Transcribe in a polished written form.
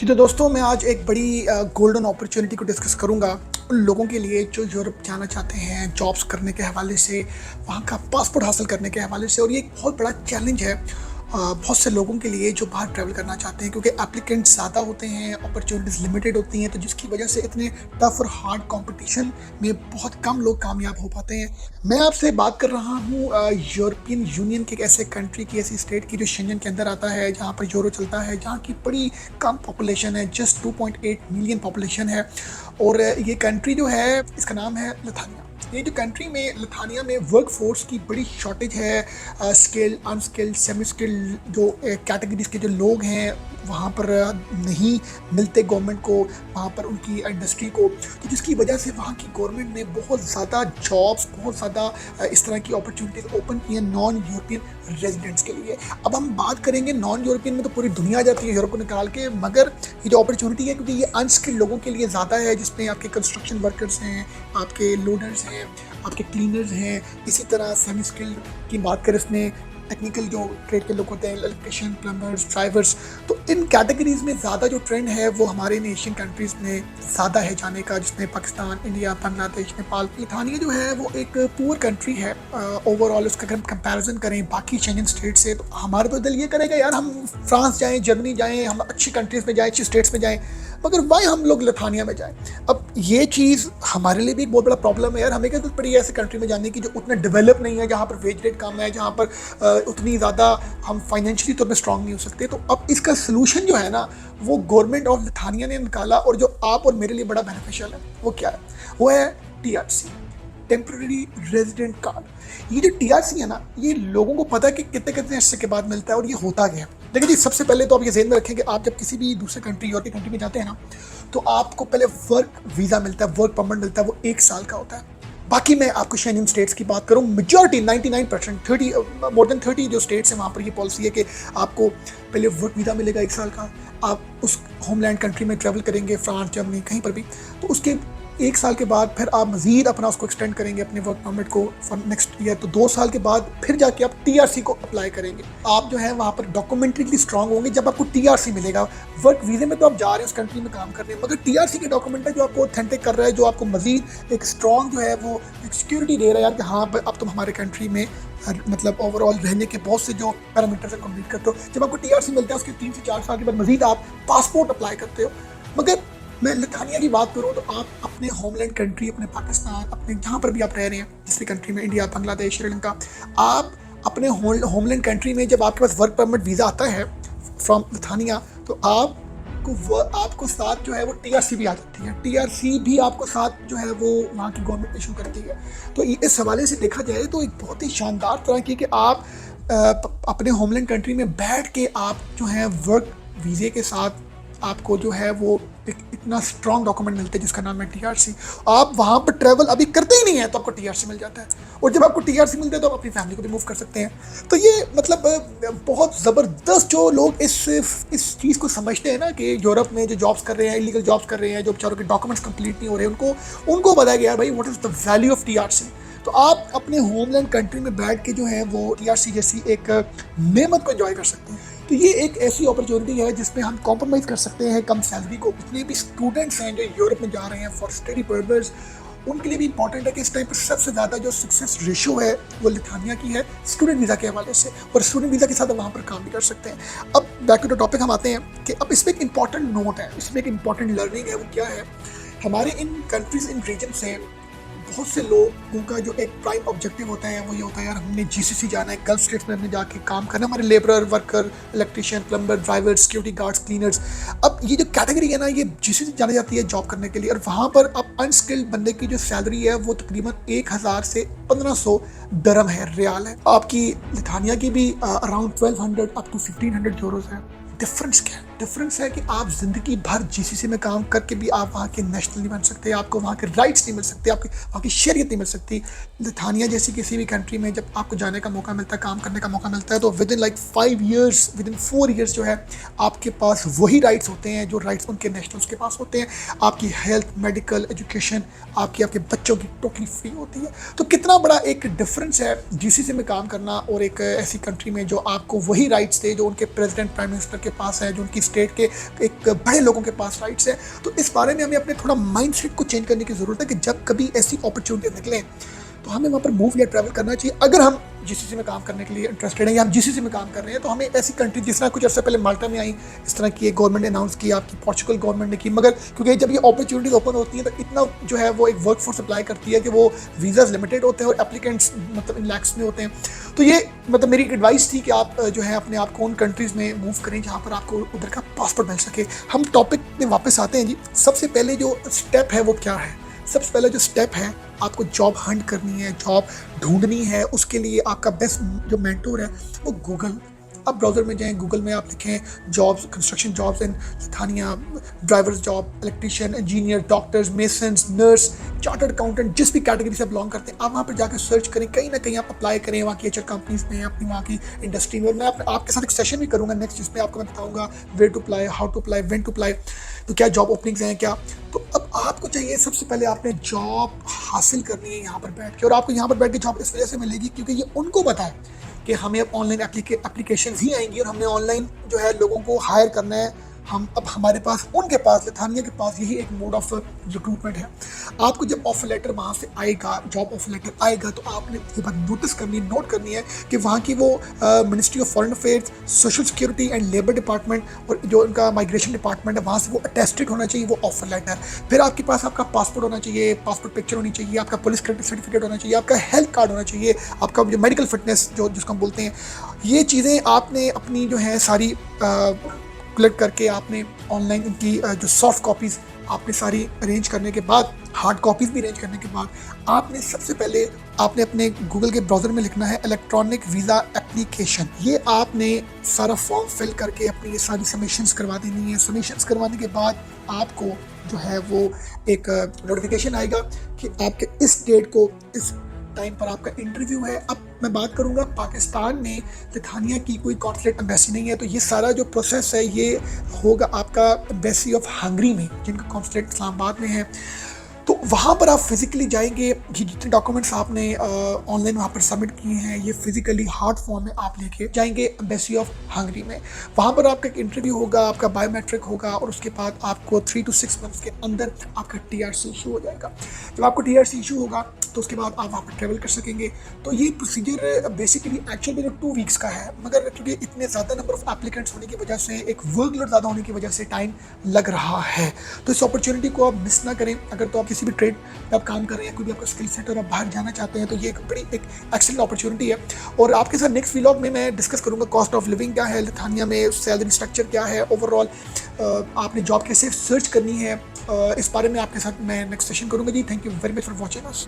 जी तो दोस्तों मैं आज एक बड़ी गोल्डन अपॉर्चुनिटी को डिस्कस करूंगा उन लोगों के लिए जो यूरोप जाना चाहते हैं जॉब्स करने के हवाले से, वहाँ का पासपोर्ट हासिल करने के हवाले से। और ये एक बहुत बड़ा चैलेंज है बहुत से लोगों के लिए जो बाहर ट्रैवल करना चाहते हैं, क्योंकि एप्लीकेंट्स ज़्यादा होते हैं, अपॉर्चुनिटीज़ लिमिटेड होती हैं, तो जिसकी वजह से इतने टफ और हार्ड कंपटीशन में बहुत कम लोग कामयाब हो पाते हैं। मैं आपसे बात कर रहा हूँ यूरोपियन यूनियन के एक ऐसे कंट्री की, ऐसी स्टेट की जो शेंजन के अंदर आता है, जहाँ पर यूरो चलता है, जहाँ की बड़ी कम पॉपुलेशन है, जस्ट 2.8 मिलियन पॉपुलेशन है। और ये कंट्री जो है इसका नाम है लिथुआनिया। ये जो कंट्री में लिथुआनिया में वर्क फोर्स की बड़ी शॉर्टेज है। स्किल्ड, अनस्किल्ड, सेमी स्किल्ड जो कैटेगरीज के जो लोग हैं वहाँ पर नहीं मिलते गवर्नमेंट को, वहाँ पर उनकी इंडस्ट्री को, तो जिसकी वजह से वहाँ की गवर्नमेंट ने बहुत ज़्यादा जॉब्स, बहुत ज़्यादा इस तरह की अपॉर्चुनिटीज़ ओपन की हैं नॉन यूरोपियन रेजिडेंट्स के लिए। अब हम बात करेंगे नॉन यूरोपियन में तो पूरी दुनिया आ जाती है यूरोप को निकाल के, मगर ये जो अपॉर्चुनिटी है क्योंकि ये अनस्किल्ड लोगों के लिए ज़्यादा है, जिसमें आपके कंस्ट्रक्शन वर्कर्स हैं, आपके लोडर्स हैं, आपके क्लीनर्स हैं, इसी तरह सेमी स्किल्ड की बात करें इसमें टेक्निकल जो ट्रेड के लोग होते हैं, इलेक्ट्रिशियन, प्लम्बर्स, ड्राइवर्स, तो इन कैटेगरीज में ज़्यादा जो ट्रेंड है वो हमारे इन एशियन कंट्रीज़ में ज़्यादा है जाने का, जिसमें पाकिस्तान, इंडिया, बांग्लादेश, नेपाल। लिथुआनिया जो है वो एक पुअर कंट्री है ओवरऑल। उसका अगर हम कंपैरिजन करें बाकी शेंजन स्टेट से, तो हमारा तो दिल ये करेगा यार हम फ्रांस जाएँ, जर्मनी जाएँ, हम अच्छी कंट्रीज़ में जाएँ, अच्छी स्टेट्स में जाएँ, मगर वाई हम लोग लिथुआनिया में जाएं। अब ये चीज़ हमारे लिए भी एक बहुत बड़ा प्रॉब्लम है यार। हमें क्या जरूरत पड़ी है ऐसे कंट्री में जाने की जो उतना डेवलप नहीं है, जहाँ पर वेज रेट कम है, जहाँ पर उतनी ज़्यादा हम फाइनेंशियली तौर पर स्ट्रांग नहीं हो सकते। तो अब इसका सोल्यूशन जो है ना वो गवर्नमेंट ऑफ लिथुआनिया ने निकाला, और जो आप और मेरे लिए बड़ा बेनिफिशियल है वो क्या है, वो है TRC, टेम्पररी रेजिडेंट कार्ड। ये जो TRC है ना, ये लोगों को पता है कि कितने कितने अर्से के बाद मिलता है और ये होता क्या है। देखिए जी, सबसे पहले तो आप ये ज़हन में रखें कि आप जब किसी भी दूसरे कंट्री, यूरोपीय कंट्री में जाते हैं ना, तो आपको पहले वर्क वीज़ा मिलता है, वर्क परमिट मिलता है, वो 1 साल का होता है। बाकी मैं आपको शेंजन स्टेट्स की बात करूं, मेजॉरिटी 99%, 30 मोर देन 30 जो स्टेट्स हैं वहाँ पर ये पॉलिसी है कि आपको पहले वर्क वीज़ा मिलेगा 1 साल का। आप उस होमलैंड कंट्री में ट्रैवल करेंगे, फ्रांस, जर्मनी, कहीं पर भी, तो उसके 1 साल के बाद फिर आप मज़ीद अपना उसको एक्सटेंड करेंगे अपने वर्क परमिट को फॉर नेक्स्ट ईयर, तो 2 साल के बाद फिर जाके आप TRC को अप्लाई करेंगे। आप जो है वहाँ पर डॉक्यूमेंट्रीली स्ट्रांग होंगे जब आपको TRC मिलेगा। वर्क वीज़े में तो आप जा रहे हैं उस कंट्री में काम कर रहे हैं, मगर TRC के डॉक्यूमेंट है जो आपको ऑथेंटिक कर रहा है, जो आपको मज़ीद एक स्ट्रॉन्ग जो है वो एक सिक्योरिटी दे रहा है यार कि हाँ अब तुम हमारे कंट्री में मतलब ओवरऑल रहने के बहुत से जो पैरामीटर्स हैं कंप्लीट करते हो। जब आपको TRC मिलता है उसके 3 से 4 साल के बाद मज़ीद आप पासपोर्ट अप्लाई करते हो। मगर मैं लिथुआनिया की बात करूँ तो आप अपने होमलैंड कंट्री, अपने पाकिस्तान, अपने जहाँ पर भी आप रह रहे हैं, जिस भी कंट्री में, इंडिया, बांग्लादेश, श्रीलंका, आप अपने होमलैंड कंट्री में जब आपके पास वर्क परमिट वीज़ा आता है फ्रॉम लिथुआनिया, तो आपको साथ जो है वो TRC भी आ जाती है। TRC भी आपको साथ जो है वो वहाँ की गवर्नमेंट इशू करती है। तो इस हवाले से देखा जाए तो एक बहुत ही शानदार तरह की कि आप अपने होमलैंड कंट्री में बैठ के आप जो है वर्क वीज़े के साथ आपको जो है वो इतना स्ट्रॉन्ग डॉक्यूमेंट मिलता है जिसका नाम है TRC। आप वहाँ पर ट्रैवल अभी करते ही नहीं है तो आपको TRC मिल जाता है, और जब आपको TRC मिलता है तो आप अपनी फैमिली को भी मूव कर सकते हैं। तो ये मतलब बहुत ज़बरदस्त जो लोग इस चीज़ को समझते हैं ना कि यूरोप में जो जॉब्स कर रहे हैं, इलीगल जॉब्स कर रहे हैं, जो बेचारों के डॉक्यूमेंट्स कंप्लीट नहीं हो रहे हैं, उनको बताया गया भाई what is the value of TRC। तो आप अपने होमलैंड कंट्री में बैठ के जो है वो TRC जैसी एक नेमत को एंजॉय कर सकते हैं। तो ये एक ऐसी अपॉर्चुनिटी है जिसमें हम कॉम्प्रोमाइज़ कर सकते हैं कम सैलरी को। जितने भी स्टूडेंट्स हैं जो यूरोप में जा रहे हैं फॉर स्टडी पर्पस, उनके लिए भी इंपॉर्टेंट है कि इस टाइम पर सबसे ज़्यादा जो सक्सेस रेशो है वो लिथुआनिया की है स्टूडेंट वीज़ा के हवाले से, और स्टूडेंट वीज़ा के साथ वहाँ पर काम भी कर सकते हैं। अब बैक टू द टॉपिक हम आते हैं कि अब इसमें एक इंपॉर्टेंट नोट है, इसमें एक इंपॉर्टेंट लर्निंग है। वो क्या है, हमारे इन कंट्रीज़, इन रीजन से बहुत से लोगों का जो एक प्राइम ऑब्जेक्टिव होता है वो ये होता है यार हमने GCC जाना है, गल्फ स्टेट्स में हमने जाके काम करना, हमारे labourer, worker, electrician, plumber, driver, security guards, cleaners. अब ये जो कैटेगरी है ना ये GCC जानी जाती है जॉब करने के लिए, और वहाँ पर अब अनस्किल्ड बंदे की जो सैलरी है वो तकरीबन 1000 से 1500 दरम है, रियाल है। आपकी लिथुआनिया की भी अराउंड 1200 अप टू 1500 यूरोज है। डिफरेंस क्या है? डिफरेंस है कि आप ज़िंदगी भर GCC में काम करके भी आप वहाँ के नेशनल नहीं बन सकते, आपको वहाँ के राइट्स नहीं मिल सकते, आपकी वहाँ की शरीयत नहीं मिल सकती। लिथुआनिया जैसी किसी भी कंट्री में जब आपको जाने का मौका मिलता है, काम करने का मौका मिलता है, तो with in like 5 years, with in 4 years जो है आपके पास वही राइट्स होते हैं जो राइट्स उनके नेशनल्स के पास होते हैं। आपकी हेल्थ, मेडिकल, एजुकेशन आपके बच्चों की टोटली फ्री होती है। तो कितना बड़ा एक डिफरेंस है GCC में काम करना और एक ऐसी कंट्री में जो आपको वही राइट्स थे जो उनके प्रेसिडेंट, प्राइम मिनिस्टर के पास है, जो उनकी स्टेट के एक बड़े लोगों के पास राइट्स है। तो इस बारे में हमें अपने थोड़ा माइंडसेट को चेंज करने की ज़रूरत है कि जब कभी ऐसी अपॉर्चुनिटी निकले तो हमें वहाँ पर मूव या ट्रैवल करना चाहिए। अगर हम जीसीसी में काम करने के लिए इंटरेस्टेड हैं या हम जीसीसी में काम कर रहे हैं तो हमें ऐसी कंट्री, जिस तरह कुछ अर्से पहले माल्टा में आई, इस तरह की गवर्नमेंट ने अनाउंस किया, आपकी पोर्चुगल गवर्नमेंट ने की, मगर क्योंकि जब ये अपॉर्चुनिटीज ओपन होती हैं तो इतना जो है वो एक वर्क फोर्स अप्लाई करती है कि वो वीज़ाज लिमिटेड होते हैं और एप्लीकेंट्स मतलब इन लैक्स में होते हैं। तो ये मतलब मेरी एक एडवाइस थी कि आप जो है अपने आप को उन कंट्रीज़ में मूव करें जहाँ पर आपको उधर का पासपोर्ट मिल सके। हम टॉपिक में वापस आते हैं जी। सबसे पहले जो स्टेप है वो क्या है? सबसे पहले जो स्टेप है, आपको जॉब हंट करनी है, जॉब ढूंढनी है। उसके लिए आपका बेस्ट जो मेंटोर है वो गूगल। आप ब्राउज़र में जाएं, गूगल में आप लिखें jobs, construction jobs in Lithuania, drivers job, electrician, engineer, doctors, masons, nurse, chartered accountant, जिस भी कैटेगरी से बिलोंग करते हैं आप वहाँ पर जाकर सर्च करें। कहीं ना कहीं आप अप्लाई करें वहाँ की एचआर कंपनीज में, अपनी वहाँ की इंडस्ट्री में। मैं आपके साथ एक सेशन भी करूँगा नेक्स्ट, जिसमें आपको मैं बताऊँगा where to apply, how to apply, when to apply, तो क्या जॉब ओपनिंग्स हैं क्या। तो अब आपको चाहिए, सबसे पहले आपने जॉब हासिल करनी है यहाँ पर बैठ के। और आपको यहाँ पर बैठ के जॉब इस वजह से मिलेगी क्योंकि ये उनको पता है कि हमें अब ऑनलाइन एप्लीकेशन ही आएंगी और हमने ऑनलाइन जो है लोगों को हायर करना है। हम अब हमारे पास, उनके पास, लथानिया के पास यही एक मोड ऑफ रिक्रूटमेंट है। आपको जब ऑफर लेटर वहाँ से आएगा, जॉब ऑफर लेटर आएगा, तो आपने ये बात नोटिस करनी है, नोट करनी है कि वहाँ की वो ministry of foreign affairs, social security and labour department और जो उनका माइग्रेशन डिपार्टमेंट है वहाँ से वो अटेस्टेड होना चाहिए वो ऑफर लेटर। फिर आपके पास आपका पासपोर्ट होना चाहिए, पासपोर्ट पिक्चर होनी चाहिए, आपका पुलिस क्रेडिट सर्टिफिकेट होना चाहिए, आपका हेल्थ कार्ड होना चाहिए, आपका जो मेडिकल फिटनेस जो जिसको हम बोलते हैं। ये चीज़ें आपने अपनी जो है सारी कलेक्ट करके आपने ऑनलाइन उनकी जो सॉफ्ट कॉपीज़ आपने सारी अरेंज करने के बाद, हार्ड कॉपीज़ भी अरेंज करने के बाद, आपने सबसे पहले आपने अपने गूगल के ब्राउज़र में लिखना है इलेक्ट्रॉनिक वीज़ा एप्लीकेशन। ये आपने सारा फॉर्म फिल करके अपनी ये सारी सबमिशंस करवा देनी है। सबमिशंस करवाने के बाद आपको जो है वो एक नोटिफिकेशन आएगा कि आपके इस डेट को, इस टाइम पर आपका इंटरव्यू है। अब मैं बात करूंगा, पाकिस्तान में लथानिया की कोई कॉन्सुलेट एम्बेसी नहीं है, तो ये सारा जो प्रोसेस है ये होगा आपका एम्बेसी ऑफ हंगरी में, जिनका कॉन्सुलेट इस्लामाबाद में है। तो वहाँ पर आप फिजिकली जाएंगे, ये जितने डॉक्यूमेंट्स आपने ऑनलाइन वहाँ पर सबमिट किए हैं ये फिजिकली हार्ड फॉर्म में आप लेके जाएंगे एम्बेसी ऑफ हंगरी में। वहाँ पर आपका एक इंटरव्यू होगा, आपका बायोमेट्रिक होगा और उसके बाद आपको 3 to 6 मंथ्स के अंदर आपका TRC इशू हो जाएगा। जब आपको TRC इशू होगा तो उसके बाद आप वहाँ पर ट्रेवल कर सकेंगे। तो ये प्रोसीजर बेसिकली एक्चुअल में 2 वीक्स का है, मगर क्योंकि इतने ज़्यादा नंबर ऑफ एप्लीकेंट्स होने की वजह से, एक वर्कलोड ज़्यादा होने की वजह से टाइम लग रहा है। तो इस अपॉर्चुनिटी को आप मिस ना करें। अगर तो आप किसी भी ट्रेड में आप काम कर रहे हैं, कोई भी आपका स्किल सेट और आप बाहर जाना चाहते हैं, तो ये एक बड़ी एक एक्सेलेंट अपॉर्चुनिटी है। और आपके साथ नेक्स्ट व्लॉग में मैं डिस्कस करूंगा कॉस्ट ऑफ लिविंग क्या है लथानिया में, सैलरी स्ट्रक्चर क्या है, ओवरऑल आपने जॉब कैसे सर्च करनी है, इस बारे में आपके साथ मैं नेक्स्ट सेशन करूंगा जी। Thank you very much for watching us.